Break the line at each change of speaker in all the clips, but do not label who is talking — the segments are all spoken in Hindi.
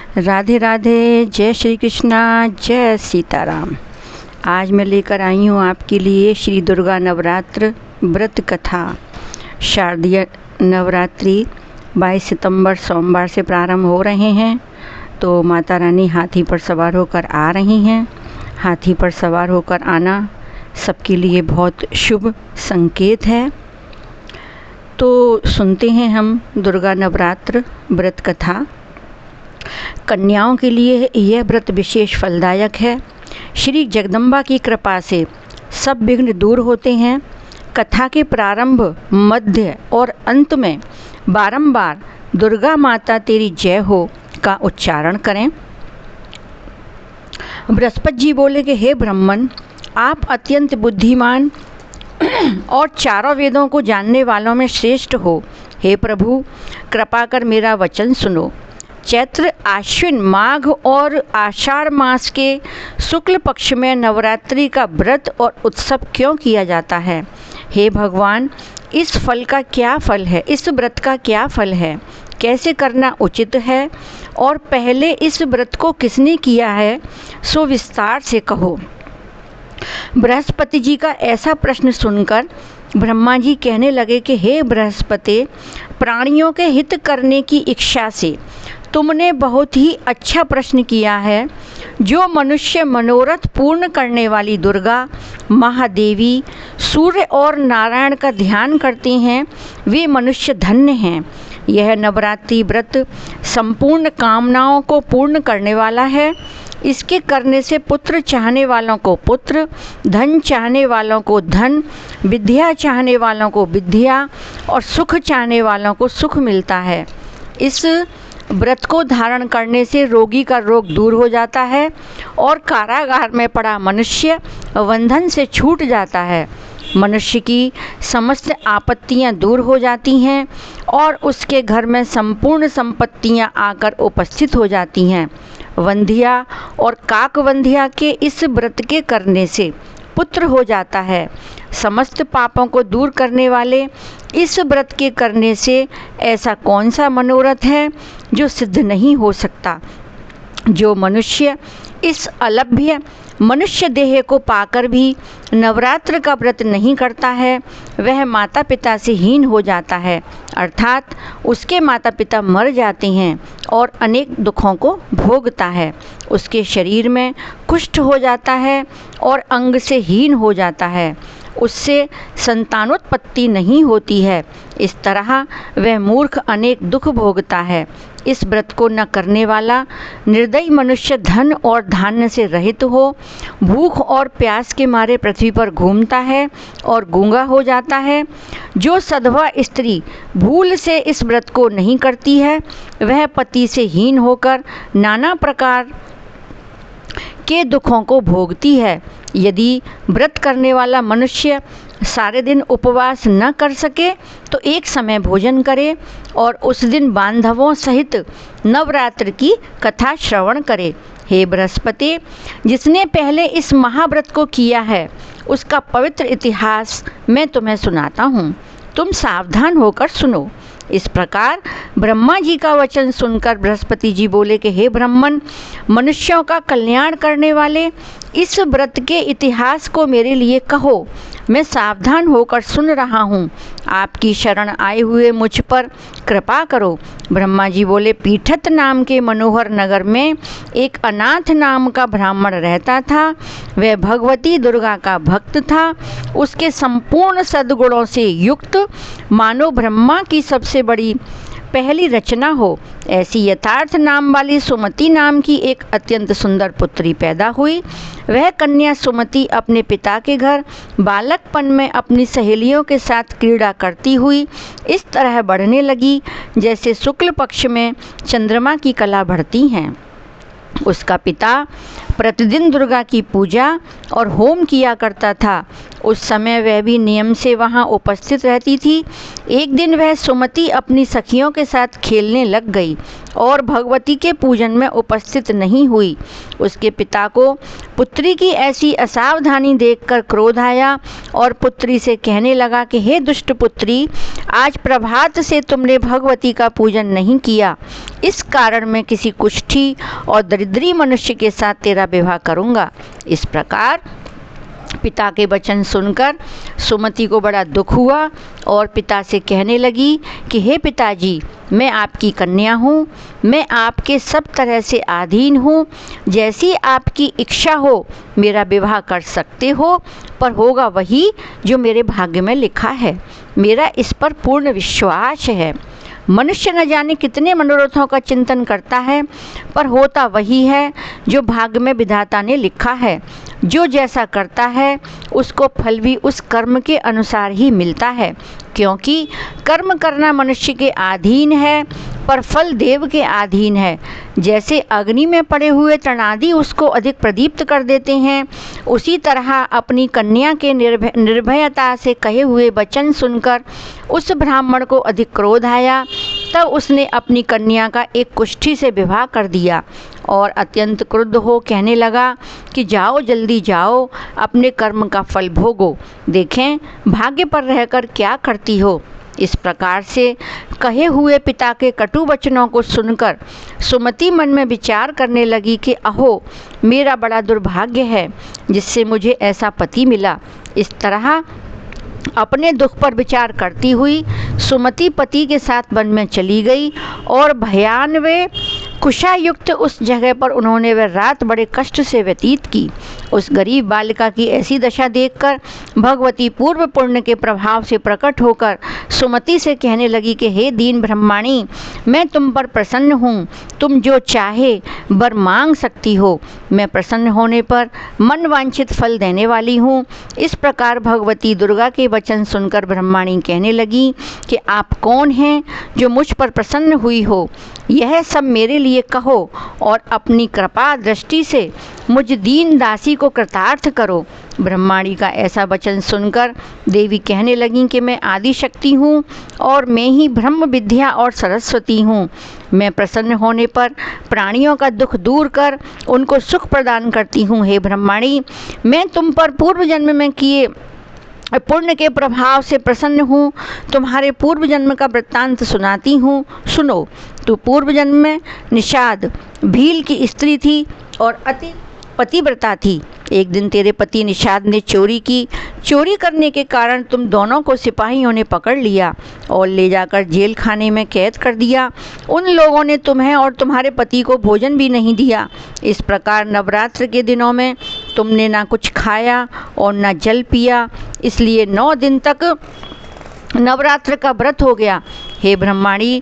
राधे राधे, जय श्री कृष्णा, जय सीताराम। आज मैं लेकर आई हूँ आपके लिए श्री दुर्गा नवरात्र व्रत कथा। शारदीय नवरात्रि 22 सितंबर सोमवार से प्रारंभ हो रहे हैं। तो माता रानी हाथी पर सवार होकर आ रही हैं। हाथी पर सवार होकर आना सबके लिए बहुत शुभ संकेत है। तो सुनते हैं हम दुर्गा नवरात्र व्रत कथा। कन्याओं के लिए यह व्रत विशेष फलदायक है। श्री जगदम्बा की कृपा से सब विघ्न दूर होते हैं। कथा के प्रारंभ, मध्य और अंत में बारंबार दुर्गा माता तेरी जय हो का उच्चारण करें। बृहस्पति जी बोले कि हे ब्राह्मण, आप अत्यंत बुद्धिमान और चारों वेदों को जानने वालों में श्रेष्ठ हो। हे प्रभु, कृपा कर मेरा वचन सुनो। चैत्र, आश्विन, माघ और आषाढ़ मास के शुक्ल पक्ष में नवरात्रि का व्रत और उत्सव क्यों किया जाता है? हे भगवान, इस फल का क्या फल है? इस व्रत का क्या फल है? कैसे करना उचित है? और पहले इस व्रत को किसने किया है, सो विस्तार से कहो। बृहस्पति जी का ऐसा प्रश्न सुनकर ब्रह्मा जी कहने लगे कि हे बृहस्पति, प्राणियों के हित करने की इच्छा से तुमने बहुत ही अच्छा प्रश्न किया है। जो मनुष्य मनोरथ पूर्ण करने वाली दुर्गा, महादेवी, सूर्य और नारायण का ध्यान करते हैं, वे मनुष्य धन्य हैं। यह नवरात्रि व्रत संपूर्ण कामनाओं को पूर्ण करने वाला है। इसके करने से पुत्र चाहने वालों को पुत्र, धन चाहने वालों को धन, विद्या चाहने वालों को विद्या और सुख चाहने वालों को सुख मिलता है। इस व्रत को धारण करने से रोगी का रोग दूर हो जाता है और कारागार में पड़ा मनुष्य बंधन से छूट जाता है। मनुष्य की समस्त आपत्तियां दूर हो जाती हैं और उसके घर में संपूर्ण संपत्तियां आकर उपस्थित हो जाती हैं। वंधिया और काकवंधिया के इस व्रत के करने से पुत्र हो जाता है। समस्त पापों को दूर करने वाले इस व्रत के करने से ऐसा कौन सा मनोरथ है जो सिद्ध नहीं हो सकता? जो मनुष्य इस अलभ्य मनुष्य देह को पाकर भी नवरात्र का व्रत नहीं करता है, वह माता पिता से हीन हो जाता है, अर्थात उसके माता पिता मर जाते हैं और अनेक दुखों को भोगता है। उसके शरीर में कुष्ठ हो जाता है और अंग से हीन हो जाता है। उससे संतानोत्पत्ति नहीं होती है। इस तरह वह मूर्ख अनेक दुख भोगता है। इस व्रत को न करने वाला निर्दयी मनुष्य धन और धान्य से रहित हो, भूख और प्यास के मारे पृथ्वी पर घूमता है और गूंगा हो जाता है। जो सधवा स्त्री भूल से इस व्रत को नहीं करती है, वह पति से हीन होकर नाना प्रकार के दुखों को भोगती है। यदि व्रत करने वाला मनुष्य सारे दिन उपवास न कर सके तो एक समय भोजन करे और उस दिन बांधवों सहित नवरात्र की कथा श्रवण करे। हे बृहस्पति, जिसने पहले इस महाव्रत को किया है उसका पवित्र इतिहास मैं तुम्हें सुनाता हूँ। तुम सावधान होकर सुनो। इस प्रकार ब्रह्मा जी का वचन सुनकर बृहस्पति जी बोले कि हे ब्राह्मण, मनुष्यों का कल्याण करने वाले इस व्रत के इतिहास को मेरे लिए कहो। मैं सावधान होकर सुन रहा हूँ। आपकी शरण आए हुए मुझ पर कृपा करो। ब्रह्मा जी बोले, पीठत नाम के मनोहर नगर में एक अनाथ नाम का ब्राह्मण रहता था। वह भगवती दुर्गा का भक्त था। उसके संपूर्ण सद्गुणों से युक्त मानो ब्रह्मा की सबसे बड़ी पहली रचना हो, ऐसी यथार्थ नाम वाली सुमति नाम की एक अत्यंत सुंदर पुत्री पैदा हुई। वह कन्या सुमति अपने पिता के घर बालकपन में अपनी सहेलियों के साथ क्रीड़ा करती हुई इस तरह बढ़ने लगी जैसे शुक्ल पक्ष में चंद्रमा की कला बढ़ती हैं। उसका पिता प्रतिदिन दुर्गा की पूजा और होम किया करता था। उस समय वह भी नियम से वहाँ उपस्थित रहती थी। एक दिन वह सुमति अपनी सखियों के साथ खेलने लग गई और भगवती के पूजन में उपस्थित नहीं हुई। उसके पिता को पुत्री की ऐसी असावधानी देखकर क्रोध आया और पुत्री से कहने लगा कि हे दुष्ट पुत्री, आज प्रभात से तुमने भगवती का पूजन नहीं किया, इस कारण मैं किसी कुष्ठी और दरिद्री मनुष्य के साथ तेरा विवाह करूँगा। इस प्रकार पिता के वचन सुनकर सुमति को बड़ा दुख हुआ और पिता से कहने लगी कि हे पिताजी, मैं आपकी कन्या हूँ, मैं आपके सब तरह से अधीन हूँ, जैसी आपकी इच्छा हो मेरा विवाह कर सकते हो, पर होगा वही जो मेरे भाग्य में लिखा है। मेरा इस पर पूर्ण विश्वास है। मनुष्य न जाने कितने मनोरथों का चिंतन करता है, पर होता वही है जो भाग्य में विधाता ने लिखा है। जो जैसा करता है उसको फल भी उस कर्म के अनुसार ही मिलता है, क्योंकि कर्म करना मनुष्य के अधीन है पर फल देव के अधीन है। जैसे अग्नि में पड़े हुए तृणादि उसको अधिक प्रदीप्त कर देते हैं, उसी तरह अपनी कन्या के निर्भयता से कहे हुए वचन सुनकर उस ब्राह्मण को अधिक क्रोध आया। तब उसने अपनी कन्या का एक कुष्ठी से विवाह कर दिया और अत्यंत क्रुद्ध हो कहने लगा कि जाओ, जल्दी जाओ, अपने कर्म का फल भोगो, देखें भाग्य पर रहकर क्या करती हो। इस प्रकार से कहे हुए पिता के कटु वचनों को सुनकर सुमति मन में विचार करने लगी कि अहो, मेरा बड़ा दुर्भाग्य है जिससे मुझे ऐसा पति मिला। इस तरह अपने दुख पर विचार करती हुई सुमति पति के साथ वन में चली गई और भयानवे कुशायुक्त उस जगह पर उन्होंने वह रात बड़े कष्ट से व्यतीत की। उस गरीब बालिका की ऐसी दशा देखकर भगवती पूर्व पुण्य के प्रभाव से प्रकट होकर सुमति से कहने लगी कि हे दीन ब्रह्माणी, मैं तुम पर प्रसन्न हूँ, तुम जो चाहे वर मांग सकती हो, मैं प्रसन्न होने पर मन वांछित फल देने वाली हूँ। इस प्रकार भगवती दुर्गा के वचन सुनकर ब्रह्माणी कहने लगी कि आप कौन हैं जो मुझ पर प्रसन्न हुई हो, यह सब मेरे लिए कहो और अपनी कृपा दृष्टि से मुझ दीन दासी को कृतार्थ करो। ब्रह्माणी का ऐसा वचन सुनकर देवी कहने लगीं कि मैं आदि शक्ति हूँ और मैं ही ब्रह्म विद्या और सरस्वती हूँ। मैं प्रसन्न होने पर प्राणियों का दुख दूर कर उनको सुख प्रदान करती हूँ। हे ब्रह्माणी, मैं तुम पर पूर्व जन्म में किए पुण्य के प्रभाव से प्रसन्न हूँ। तुम्हारे पूर्व जन्म का वृत्तांत सुनाती हूँ, सुनो। तू पूर्व जन्म में निषाद भील की स्त्री थी और अति पतिव्रता थी। एक दिन तेरे पति निषाद ने चोरी की। चोरी करने के कारण तुम दोनों को सिपाहियों ने पकड़ लिया और ले जाकर जेल खाने में कैद कर दिया। उन लोगों ने तुम्हें और तुम्हारे पति को भोजन भी नहीं दिया। इस प्रकार नवरात्र के दिनों में तुमने ना कुछ खाया और ना जल पिया, इसलिए 9 दिन तक नवरात्र का व्रत हो गया। हे ब्रह्माणी,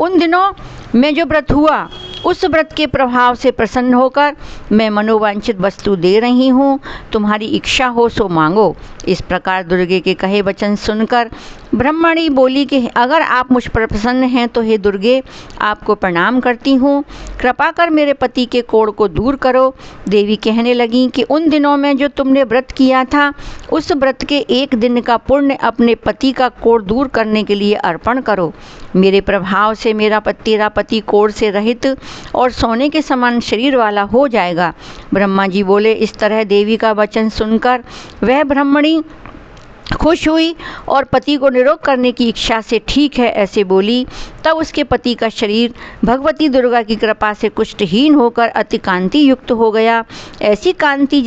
उन दिनों में जो व्रत हुआ उस व्रत के प्रभाव से प्रसन्न होकर मैं मनोवांछित वस्तु दे रही हूँ, तुम्हारी इच्छा हो सो मांगो। इस प्रकार दुर्गे के कहे वचन सुनकर ब्रह्मणी बोली कि अगर आप मुझ पर प्रसन्न हैं तो हे दुर्गे, आपको प्रणाम करती हूँ, कृपा कर मेरे पति के कोढ़ को दूर करो। देवी कहने लगी कि उन दिनों में जो तुमने व्रत किया था उस व्रत के 1 दिन का पुण्य अपने पति का कोढ़ दूर करने के लिए अर्पण करो। मेरे प्रभाव से तेरा पति कोढ़ से रहित और सोने के समान शरीर वाला हो जाएगा। ब्रह्मा जी बोले। इस तरह देवी का वचन सुनकर वह ब्रह्मणी खुश हुई और पति को निरोग करने की इच्छा से ठीक है ऐसे बोली। तब उसके पति का शरीर भगवती दुर्गा की कृपा से कुष्ठहीन होकर अति कांति युक्त हो गया। ऐसी कांति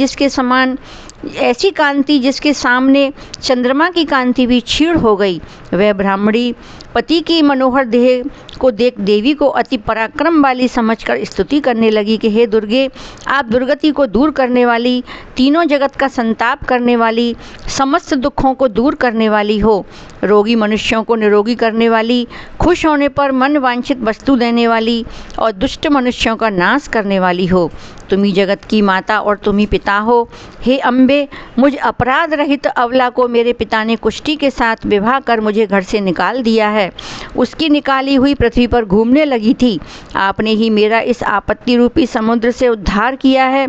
जिसके सामने चंद्रमा की कांति भी क्षीण हो गई। वह ब्राह्मणी पति की मनोहर देह को देख देवी को अति पराक्रम वाली समझकर स्तुति करने लगी कि हे दुर्गे, आप दुर्गति को दूर करने वाली, तीनों जगत का संताप करने वाली, समस्त दुखों को दूर करने वाली हो, रोगी मनुष्यों को निरोगी करने वाली, खुश होने पर मन वांछित वस्तु देने वाली और दुष्ट मनुष्यों का नाश करने वाली हो। तुम ही जगत की माता और तुम ही पिता हो। हे अम्बे, मुझ अपराध रहित अबला को मेरे पिता ने कुष्ठी के साथ विवाह कर मुझे घर से निकाल दिया है। है उसकी निकाली हुई पृथ्वी पर घूमने लगी थी। आपने ही मेरा इस आपत्ति रूपी समुद्र से उद्धार किया है।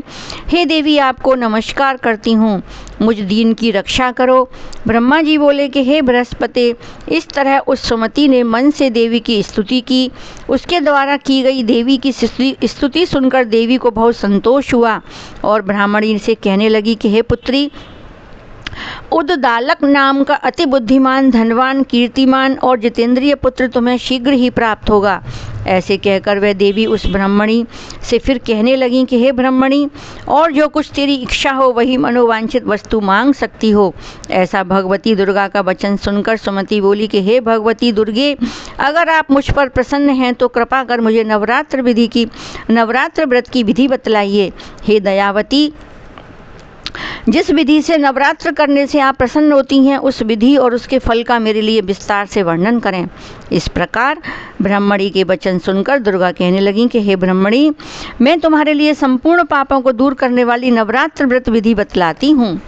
हे देवी, आपको नमस्कार करती हूँ, मुझ दीन की रक्षा करो। ब्रह्मा जी बोले कि हे बृहस्पति, इस तरह उस सुमति ने मन से देवी की स्तुति की। उसके द्वारा की गई देवी की स्तुति सुनकर देवी को बहुत संतोष हुआ और ब्राह्मणी से कहने लगी कि हे पुत्री, उद्दालक नाम का अति बुद्धिमान, धनवान, कीर्तिमान और जितेंद्रिय पुत्र तुम्हें शीघ्र ही प्राप्त होगा। ऐसे कहकर वह देवी उस ब्राह्मणी से फिर कहने लगी कि हे ब्राह्मणी, और जो कुछ तेरी इच्छा हो वही मनोवांछित वस्तु मांग सकती हो। ऐसा भगवती दुर्गा का वचन सुनकर सुमति बोली कि हे भगवती दुर्गे, अगर आप मुझ पर प्रसन्न हैं तो कृपा कर मुझे नवरात्र व्रत की विधि बतलाइए। हे दयावती, जिस विधि से नवरात्र करने से आप प्रसन्न होती हैं, उस विधि और उसके फल का मेरे लिए विस्तार से वर्णन करें। इस प्रकार ब्रह्मणी के वचन सुनकर दुर्गा कहने लगी कि हे ब्रह्मणी, मैं तुम्हारे लिए संपूर्ण पापों को दूर करने वाली नवरात्र व्रत विधि बतलाती हूँ,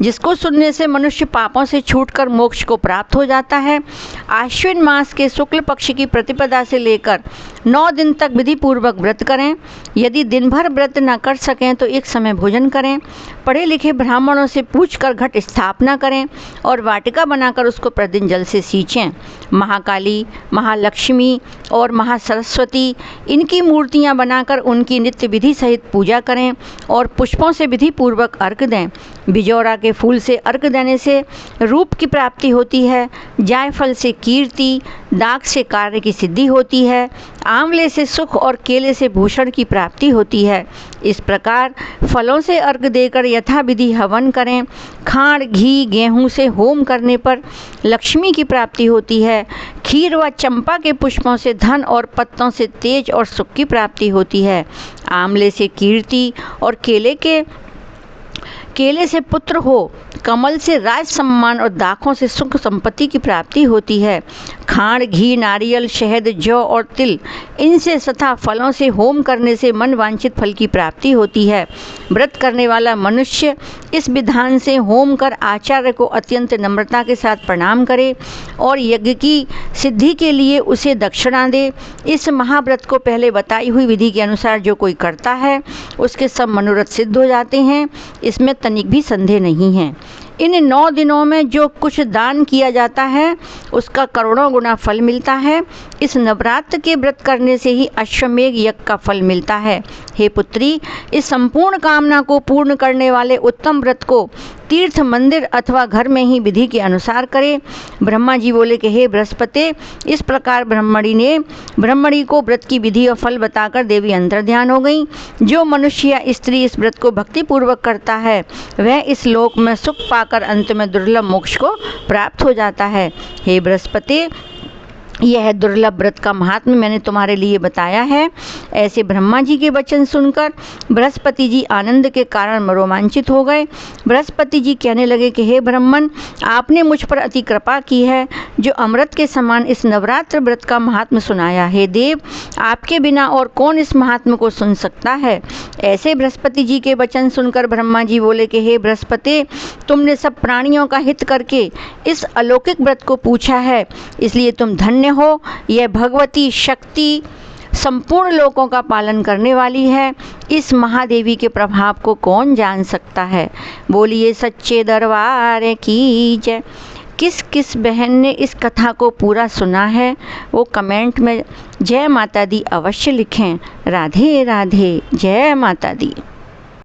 जिसको सुनने से मनुष्य पापों से छूटकर मोक्ष को प्राप्त हो जाता है। आश्विन मास के शुक्ल पक्ष की प्रतिपदा से लेकर 9 दिन तक विधि पूर्वक व्रत करें। यदि दिन भर व्रत न कर सकें तो एक समय भोजन करें। पढ़े लिखे ब्राह्मणों से पूछकर घट स्थापना करें और वाटिका बनाकर उसको प्रतिदिन जल से सींचें। महाकाली, महालक्ष्मी और महासरस्वती, इनकी मूर्तियां बनाकर उनकी नित्य विधि सहित पूजा करें और पुष्पों से विधि पूर्वक अर्घ दें। बिजौरा के फूल से अर्घ देने से रूप की प्राप्ति होती है। जायफल से कीर्ति, दाख से कार्य की सिद्धि होती है। आंवले से सुख और केले से भूषण की प्राप्ति होती है। इस प्रकार फलों से अर्घ देकर यथाविधि हवन करें। खांड, घी, गेहूं से होम करने पर लक्ष्मी की प्राप्ति होती है। खीर व चंपा के पुष्पों से धन और पत्तों से तेज और सुख की प्राप्ति होती है। आंवले से कीर्ति और केले से पुत्र हो। कमल से राज सम्मान और दाखों से सुख संपत्ति की प्राप्ति होती है। खांड, घी, नारियल, शहद, जौ और तिल, इनसे तथा फलों से होम करने से मन वांछित फल की प्राप्ति होती है। व्रत करने वाला मनुष्य इस विधान से होम कर आचार्य को अत्यंत नम्रता के साथ प्रणाम करे और यज्ञ की सिद्धि के लिए उसे दक्षिणा दे। इस महाव्रत को पहले बताई हुई विधि के अनुसार जो कोई करता है उसके सब मनोरथ सिद्ध हो जाते हैं, इसमें तनिक भी संदेह नहीं है। इन 9 दिनों में जो कुछ दान किया जाता है उसका करोड़ों गुना फल मिलता है। इस नवरात्र के व्रत करने से ही अश्वमेघ यज्ञ का फल मिलता है। हे पुत्री, इस संपूर्ण कामना को पूर्ण करने वाले उत्तम व्रत को तीर्थ, मंदिर अथवा घर में ही विधि के अनुसार करें। ब्रह्मा जी बोले कि हे बृहस्पति, इस प्रकार ब्रह्मणी को व्रत की विधि और फल बताकर देवी अंतर्ध्यान हो गई। जो मनुष्य या स्त्री इस व्रत को भक्ति पूर्वक करता है वह इस लोक में सुख पाकर अंत में दुर्लभ मोक्ष को प्राप्त हो जाता है। हे बृहस्पति, यह दुर्लभ व्रत का महात्म्य मैंने तुम्हारे लिए बताया है। ऐसे ब्रह्मा जी के वचन सुनकर बृहस्पति जी आनंद के कारण रोमांचित हो गए। बृहस्पति जी कहने लगे कि हे ब्राह्मण, आपने मुझ पर अति कृपा की है जो अमृत के समान इस नवरात्र व्रत का महात्म्य सुनाया। हे देव, आपके बिना और कौन इस महात्म्य को सुन सकता है। ऐसे बृहस्पति जी के वचन सुनकर ब्रह्मा जी बोले कि हे बृहस्पति, तुमने सब प्राणियों का हित करके इस अलौकिक व्रत को पूछा है, इसलिए तुम धन्य हो। यह भगवती शक्ति संपूर्ण लोकों का पालन करने वाली है। इस महादेवी के प्रभाव को कौन जान सकता है। बोलिए सच्चे दरबार की जय। किस किस बहन ने इस कथा को पूरा सुना है वो कमेंट में जय माता दी अवश्य लिखें। राधे राधे, जय माता दी।